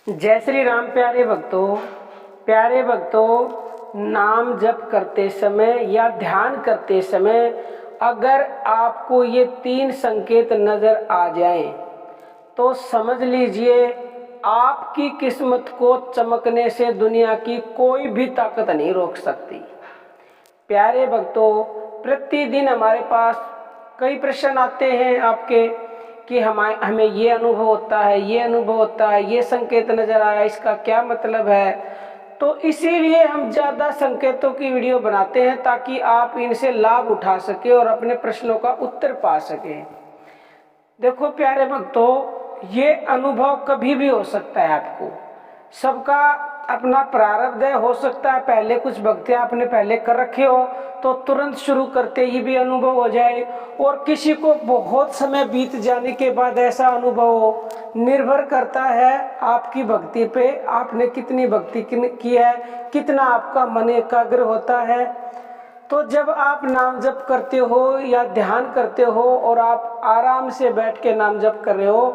जय श्री राम। प्यारे भक्तों, नाम जप करते समय या ध्यान करते समय अगर आपको ये 3 संकेत नज़र आ जाएं तो समझ लीजिए आपकी किस्मत को चमकने से दुनिया की कोई भी ताकत नहीं रोक सकती। प्यारे भक्तों, प्रतिदिन हमारे पास कई प्रश्न आते हैं आपके कि हमें ये अनुभव होता है, ये अनुभव होता है, ये संकेत नज़र आया, इसका क्या मतलब है। तो इसीलिए हम ज़्यादा संकेतों की वीडियो बनाते हैं ताकि आप इनसे लाभ उठा सके और अपने प्रश्नों का उत्तर पा सकें। देखो प्यारे भक्तों, ये अनुभव कभी भी हो सकता है। आपको सबका अपना प्रारब्ध है। हो सकता है पहले कुछ भक्ति आपने पहले कर रखे हो तो तुरंत शुरू करते ही भी अनुभव हो जाए, और किसी को बहुत समय बीत जाने के बाद ऐसा अनुभव हो। निर्भर करता है आपकी भक्ति पे, आपने कितनी भक्ति की है, कितना आपका मन एकाग्र होता है। तो जब आप नाम जप करते हो या ध्यान करते हो और आप आराम से बैठ के नाम जप कर रहे हो,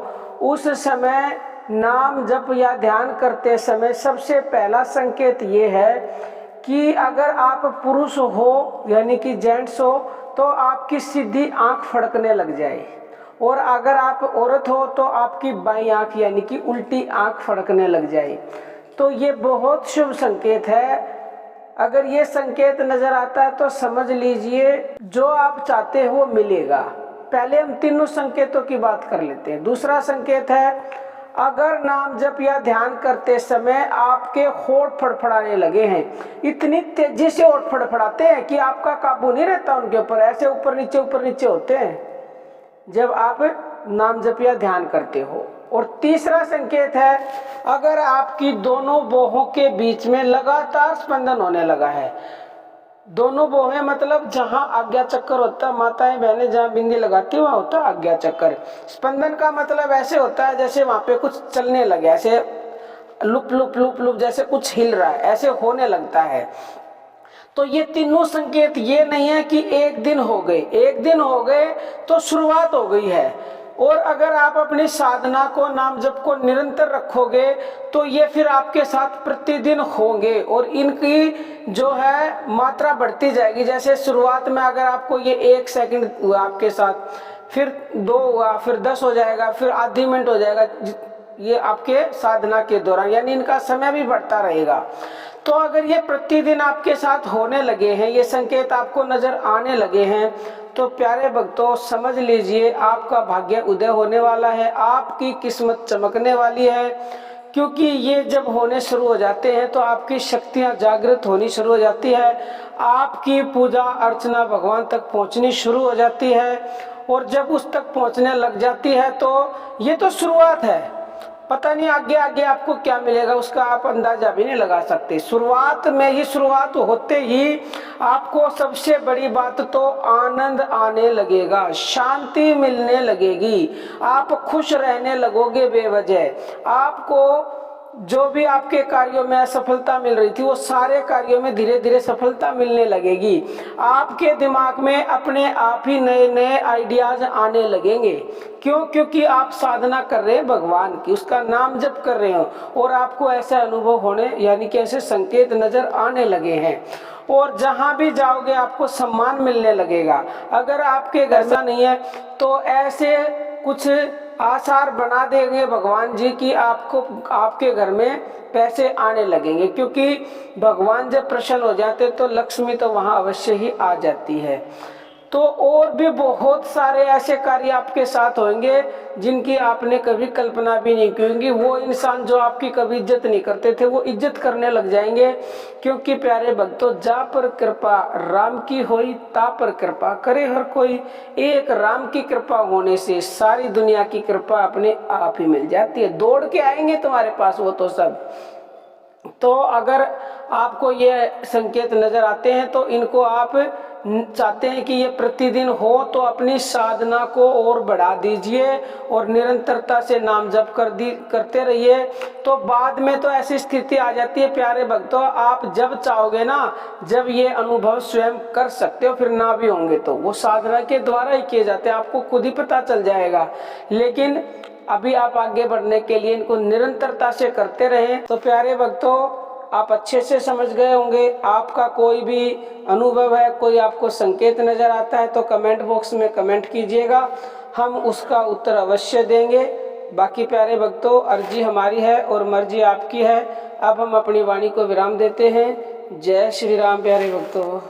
उस समय नाम जप या ध्यान करते समय सबसे पहला संकेत ये है कि अगर आप पुरुष हो यानी कि जेंट्स हो तो आपकी सीधी आंख फड़कने लग जाए, और अगर आप औरत हो तो आपकी बाईं आंख यानी कि उल्टी आंख फड़कने लग जाए। तो ये बहुत शुभ संकेत है। अगर ये संकेत नजर आता है तो समझ लीजिए जो आप चाहते हो वो मिलेगा। पहले हम तीनों संकेतों की बात कर लेते हैं। दूसरा संकेत है, अगर नाम जप या ध्यान करते समय आपके होंठ फड़फड़ाने लगे हैं, इतनी तेजी से होंठ फड़फड़ाते हैं कि आपका काबू नहीं रहता उनके ऊपर, ऐसे ऊपर नीचे होते हैं जब आप नाम जप या ध्यान करते हो। और तीसरा संकेत है, अगर आपकी दोनों बाहों के बीच में लगातार स्पंदन होने लगा है। दोनों बाहें मतलब जहां आज्ञा चक्कर होता है, माताएं बहनें जहां बिंदी लगाती है वहां होता है आज्ञा चक्कर। स्पंदन का मतलब ऐसे होता है जैसे वहां पे कुछ चलने लगे, ऐसे लुप लुप लुप लुप जैसे कुछ हिल रहा है, ऐसे होने लगता है। तो ये तीनों संकेत ये नहीं है कि एक दिन हो गए तो शुरुआत हो गई है। और अगर आप अपनी साधना को नाम जप को निरंतर रखोगे तो ये फिर आपके साथ प्रतिदिन होंगे और इनकी जो है मात्रा बढ़ती जाएगी। जैसे शुरुआत में अगर आपको ये 1 सेकंड हुआ आपके साथ, फिर 2 हुआ, फिर 10 हो जाएगा, फिर आधी मिनट हो जाएगा, ये आपके साधना के दौरान, यानी इनका समय भी बढ़ता रहेगा। तो अगर ये प्रतिदिन आपके साथ होने लगे हैं, ये संकेत आपको नजर आने लगे हैं, तो प्यारे भक्तों समझ लीजिए आपका भाग्य उदय होने वाला है, आपकी किस्मत चमकने वाली है। क्योंकि ये जब होने शुरू हो जाते हैं तो आपकी शक्तियां जागृत होनी शुरू हो जाती है, आपकी पूजा अर्चना भगवान तक पहुंचनी शुरू हो जाती है। और जब उस तक पहुंचने लग जाती है तो ये तो शुरुआत है, पता नहीं आगे आगे आपको क्या मिलेगा उसका आप अंदाजा भी नहीं लगा सकते। शुरुआत में ही, शुरुआत होते ही आपको सबसे बड़ी बात तो आनंद आने लगेगा, शांति मिलने लगेगी, आप खुश रहने लगोगे बेवजह। आपको जो भी आपके कार्यों में असफलता मिल रही थी वो सारे कार्यों में धीरे धीरे सफलता मिलने लगेगी। आपके दिमाग में अपने आप ही नए नए आइडियाज आने लगेंगे। क्यों? क्योंकि आप साधना कर रहे हैं भगवान की, उसका नाम जप कर रहे हो और आपको ऐसे अनुभव होने यानी कि ऐसे संकेत नजर आने लगे हैं। और जहां भी जाओगे आपको सम्मान मिलने लगेगा। अगर आपके घर में नहीं है तो ऐसे कुछ आसार बना देंगे भगवान जी की आपको, आपके घर में पैसे आने लगेंगे। क्योंकि भगवान जब प्रसन्न हो जाते तो लक्ष्मी तो वहां अवश्य ही आ जाती है। तो और भी बहुत सारे ऐसे कार्य आपके साथ होंगे जिनकी आपने कभी कल्पना भी नहीं की होगी। वो इंसान जो आपकी कभी इज्जत नहीं करते थे वो इज्जत करने लग जाएंगे। क्योंकि प्यारे भक्तों, जा पर कृपा राम की होई ता पर कृपा करे हर कोई। एक राम की कृपा होने से सारी दुनिया की कृपा अपने आप ही मिल जाती है, दौड़ के आएंगे तुम्हारे पास वो तो सब। तो अगर आपको ये संकेत नजर आते हैं तो इनको आप चाहते हैं कि ये प्रतिदिन हो तो अपनी साधना को और बढ़ा दीजिए और निरंतरता से नाम जप करते रहिए। तो बाद में तो ऐसी स्थिति आ जाती है प्यारे भक्तों, आप जब चाहोगे ना, जब ये अनुभव स्वयं कर सकते हो, फिर ना भी होंगे तो वो साधना के द्वारा ही किए जाते हैं, आपको खुद ही पता चल जाएगा। लेकिन अभी आप आगे बढ़ने के लिए इनको निरंतरता से करते रहें। तो प्यारे भक्तों, आप अच्छे से समझ गए होंगे। आपका कोई भी अनुभव है, कोई आपको संकेत नज़र आता है तो कमेंट बॉक्स में कमेंट कीजिएगा, हम उसका उत्तर अवश्य देंगे। बाकी प्यारे भक्तों, अर्जी हमारी है और मर्जी आपकी है। अब हम अपनी वाणी को विराम देते हैं। जय श्री राम प्यारे भक्तों।